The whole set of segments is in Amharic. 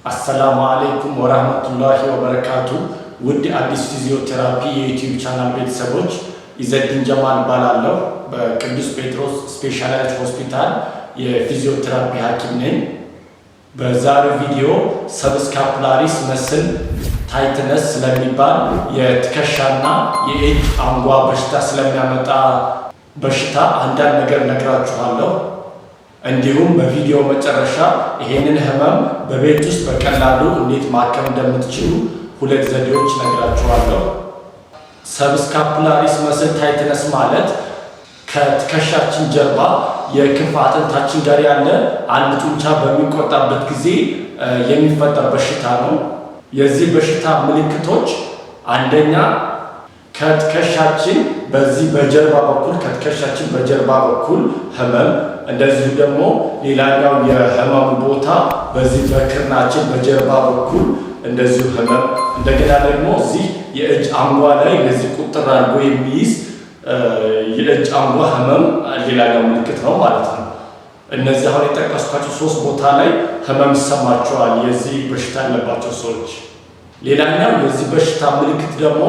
አሰላሙ አለይኩም ወራህመቱላሂ ወበረካቱ። ውድ አዲስ ፊዚዮቴራፒ የዩቲዩብ ቻናል ቤተሰቦች ኢዘዲን ጀማል ባላለው በቅዱስ ጴጥሮስ ስፔሻላይዝድ ሆስፒታል የፊዚዮቴራፒ ሐኪም ነኝ። በዛሬው ቪዲዮ ሰብስካፑላሪስ መስል ታይትነስ ስለሚባል የትከሻና የእጅ አንጓ በሽታ ስለሚያመጣ በሽታ አንዳንድ ነገር ነግራችኋለሁ። እንዲሁም በቪዲዮ መጨረሻ ይሄንን ህመም በቤት ውስጥ በቀላሉ እንዴት ማከም እንደምትችሉ ሁለት ዘዴዎች ነግራችኋለሁ። ሰብስካፑላሪስ መስል ታይትነስ ማለት ከትከሻችን ጀርባ የክንፍ አጥንታችን ጋር ያለ አንድ ጡንቻ በሚቆጣበት ጊዜ የሚፈጠር በሽታ ነው። የዚህ በሽታ ምልክቶች አንደኛ ከትከሻችን በዚህ በጀርባ በኩል ከትከሻችን በጀርባ በኩል ህመም፣ እንደዚሁ ደግሞ ሌላኛው የህመሙ ቦታ በዚህ በክርናችን በጀርባ በኩል እንደዚሁ ህመም፣ እንደገና ደግሞ እዚህ የእጅ አንጓ ላይ እንደዚህ ቁጥር አድርጎ የሚይዝ የእጅ አንጓ ህመም ሌላኛው ምልክት ነው ማለት ነው። እነዚህ አሁን የጠቀስኳቸው ሶስት ቦታ ላይ ህመም ይሰማቸዋል የዚህ በሽታ ያለባቸው ሰዎች። ሌላኛው የዚህ በሽታ ምልክት ደግሞ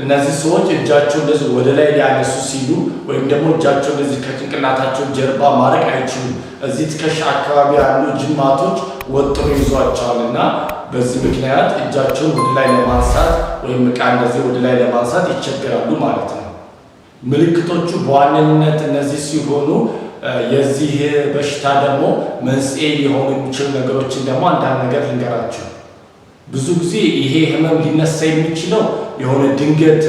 እነዚህ ሰዎች እጃቸው እንደዚህ ወደ ላይ ሊያነሱ ሲሉ ወይም ደግሞ እጃቸው እንደዚህ ከጭንቅላታቸው ጀርባ ማድረግ አይችሉም። እዚህ ትከሻ አካባቢ ያሉ ጅማቶች ወጥሮ ይዟቸዋል እና በዚህ ምክንያት እጃቸውን ወደ ላይ ለማንሳት ወይም ዕቃ እንደዚህ ወደ ላይ ለማንሳት ይቸገራሉ ማለት ነው። ምልክቶቹ በዋነኝነት እነዚህ ሲሆኑ የዚህ በሽታ ደግሞ መንስኤ ሊሆኑ የሚችሉ ነገሮችን ደግሞ አንዳንድ ነገር ልንገራቸው። ብዙ ጊዜ ይሄ ህመም ሊነሳ የሚችለው የሆነ ድንገት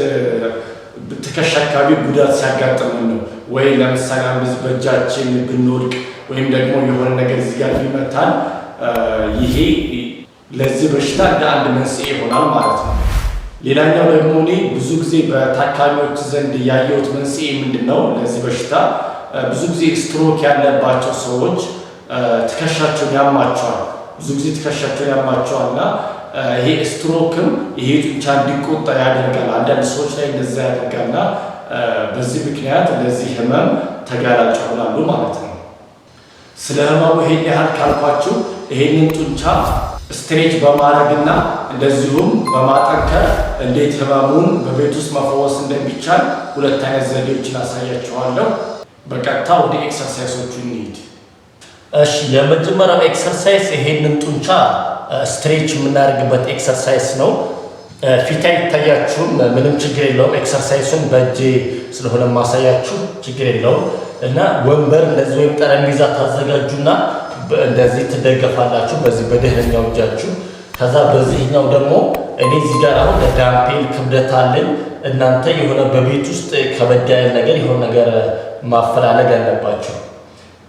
ትከሻ አካባቢ ጉዳት ሲያጋጥመን ነው። ወይ ለምሳሌ አንበዝ በእጃችን ብንወድቅ ወይም ደግሞ የሆነ ነገር እዚህ ጋር ቢመታን ይሄ ለዚህ በሽታ እንደ አንድ መንስኤ ይሆናል ማለት ነው። ሌላኛው ደግሞ እኔ ብዙ ጊዜ በታካሚዎች ዘንድ ያየሁት መንስኤ ምንድን ነው? ለዚህ በሽታ ብዙ ጊዜ ስትሮክ ያለባቸው ሰዎች ትከሻቸውን ያማቸዋል። ብዙ ጊዜ ትከሻቸውን ያማቸዋልና ይሄ ስትሮክም ይሄ ጡንቻ እንዲቆጣ ያደርጋል። አንዳንድ ሰዎች ላይ እንደዛ ያደርጋልና በዚህ ምክንያት ለዚህ ህመም ተጋላጭ ይሆናሉ ማለት ነው። ስለ ህመሙ ይሄን ያህል ካልኳችሁ ይሄንን ጡንቻ ስትሬች በማድረግና እንደዚሁም በማጠንከር እንዴት ህመሙን በቤት ውስጥ መፈወስ እንደሚቻል ሁለት አይነት ዘዴዎችን አሳያችኋለሁ። በቀጥታ ወደ ኤክሰርሳይሶቹ እንሂድ። እሺ፣ የመጀመሪያው ኤክሰርሳይዝ ይሄንን ጡንቻ ስትሬች የምናደርግበት ኤክሰርሳይዝ ነው። ፊት አይታያችሁም፣ ምንም ችግር የለውም። ኤክሰርሳይሱን በእጄ ስለሆነ ማሳያችሁ ችግር የለውም። እና ወንበር እንደዚህ ወይም ጠረጴዛ ታዘጋጁና እንደዚህ ትደገፋላችሁ በዚህ በደህነኛው እጃችሁ። ከዛ በዚህኛው ደግሞ እኔ እዚህ ጋር አሁን ዳምፔል ክብደት አለኝ። እናንተ የሆነ በቤት ውስጥ ከበድ ያለ ነገር የሆነ ነገር ማፈላለግ አለባችሁ።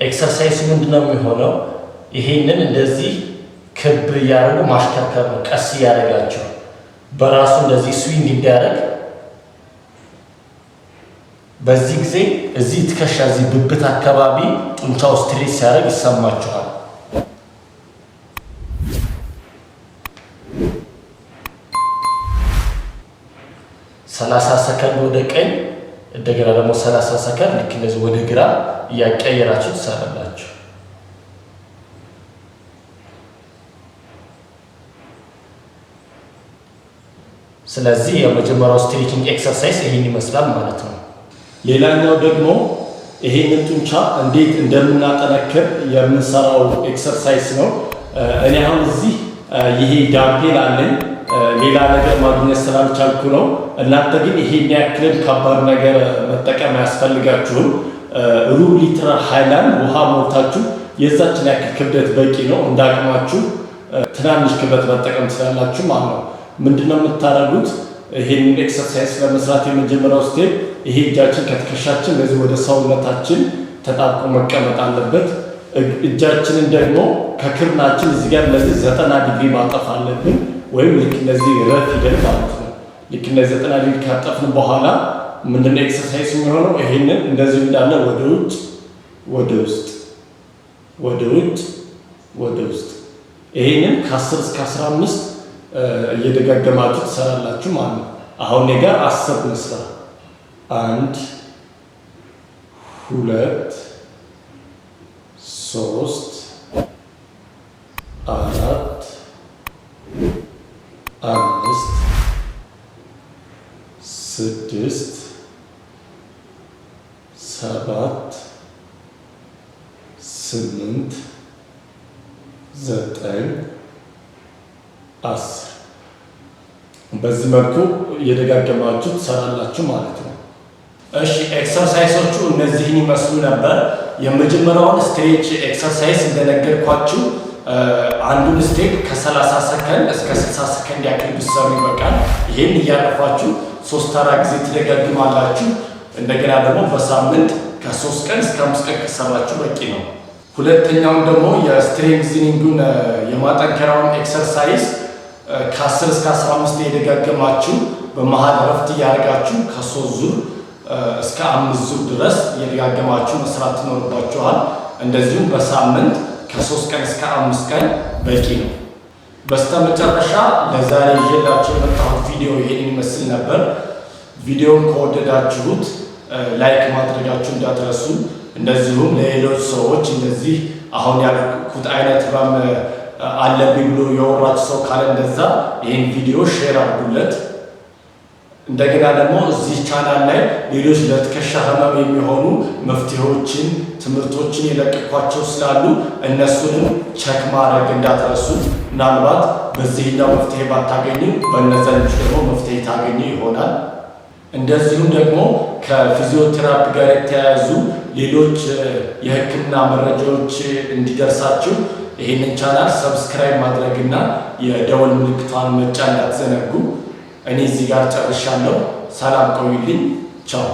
ኤክሰርሳይዝ ምንድነው የሚሆነው? ይሄንን እንደዚህ ክብ እያደረጉ ማሽከርከር ነው። ቀስ እያደረጋቸው በራሱ እንደዚህ ስዊንግ እንዲያደርግ። በዚህ ጊዜ እዚህ ትከሻ እዚህ ብብት አካባቢ ጡንቻው ስትሬች ሲያደርግ ይሰማችኋል። ሰላሳ ሰከንድ ወደ ቀኝ፣ እንደገና ደግሞ 30 ሰከንድ ልክ እንደዚህ ወደ ግራ እያቀየራችሁ ትሰራላችሁ። ስለዚህ የመጀመሪያው ስትሬቺንግ ኤክሰርሳይዝ ይሄን ይመስላል ማለት ነው። ሌላኛው ደግሞ ይሄንን ጡንቻ እንዴት እንደምናጠነክር የምንሰራው ኤክሰርሳይዝ ነው። እኔ አሁን እዚህ ይሄ ዳምፔል አለኝ፣ ሌላ ነገር ማግኘት ስላልቻልኩ ነው። እናንተ ግን ይሄን ያክልን ከባድ ነገር መጠቀም አያስፈልጋችሁም። ሩብ ሊትር ሃይላንድ ውሃ ሞልታችሁ የዛችን ያክል ክብደት በቂ ነው። እንዳቅማችሁ ትናንሽ ክብደት መጠቀም ትችላላችሁ ማለት ነው። ምንድነው የምታደርጉት? ይሄንን ኤክሰርሳይዝ ለመስራት የመጀመሪያው ስቴፕ ይሄ እጃችን ከትከሻችን ለዚህ ወደ ሰውነታችን ተጣብቆ መቀመጥ አለበት። እጃችንን ደግሞ ከክርናችን እዚህ ጋር ለዚህ 90 ዲግሪ ማጠፍ አለብን፣ ወይም ልክ እንደዚህ ረፍ ሂደን ማለት ነው። ልክ እንደዚህ 90 ዲግሪ ካጠፍን በኋላ ምንድነው ኤክሰርሳይዝ የሚሆነው? ይሄንን እንደዚህ እንዳለ ወደ ውጭ፣ ወደ ውስጥ፣ ወደ ውጭ፣ ወደ ውስጥ። ይሄንን ከ10 እስከ 15 እየደጋገማችሁ ትሰራላችሁ ማለት ነው። አሁን እኔ ጋር 10 መስራ 1 2 3 4 6 7 8 9 10 በዚህ መልኩ እየደጋገማችሁ ትሰራላችሁ ማለት ነው። እሺ ኤክሰርሳይሶቹ እነዚህን ይመስሉ ነበር። የመጀመሪያውን ስትሬች ኤክሰርሳይዝ እንደነገርኳችሁ አንዱን ስቴፕ ከ30 ሰከንድ እስከ 60 ሰከንድ ያክል ብትሰሩ ይበቃል። ይሄን እያረፋችሁ 3-4 ጊዜ ትደጋግማላችሁ። እንደገና ደግሞ በሳምንት ከ3 ቀን እስከ 5 ቀን ከሰራችሁ በቂ ነው። ሁለተኛውን ደግሞ የስትሬንግዝኒንጉን የማጠንከሪያውን ኤክሰርሳይዝ ከ10 እስከ 15 የደጋገማችሁ በመሃል እረፍት እያደረጋችሁ ከ3 ዙር እስከ 5 ዙር ድረስ የደጋገማችሁ መስራት ይኖርባችኋል። እንደዚሁም በሳምንት ከ3 ቀን እስከ 5 ቀን በቂ ነው። በስተመጨረሻ ለዛሬ ይዤላችሁ የመጣሁት ቪዲዮ ይሄን ይመስል ነበር። ቪዲዮውን ከወደዳችሁት ላይክ ማድረጋችሁ እንዳትረሱ። እንደዚሁም ለሌሎች ሰዎች እንደዚህ አሁን ያልኩት አይነት ህመም አለብኝ ብሎ የወራችሁ ሰው ካለ እንደዛ ይሄን ቪዲዮ ሼር አድርጉለት። እንደገና ደግሞ እዚህ ቻናል ላይ ሌሎች ለትከሻ ህመም የሚሆኑ መፍትሄዎችን፣ ትምህርቶችን የለቀኳቸው ስላሉ እነሱንም ቸክ ማድረግ እንዳትረሱ። ምናልባት በዚህኛው መፍትሄ ባታገኙ በእነዛኞች ደግሞ መፍትሄ ታገኙ ይሆናል። እንደዚሁም ደግሞ ከፊዚዮቴራፒ ጋር የተያያዙ ሌሎች የህክምና መረጃዎች እንዲደርሳችሁ ይህንን ቻናል ሰብስክራይብ ማድረግና የደወል ምልክቷን መጫን እንዳትዘነጉ። እኔ እዚህ ጋር ጨርሻለሁ። ሰላም ቆዩልኝ። ቻው።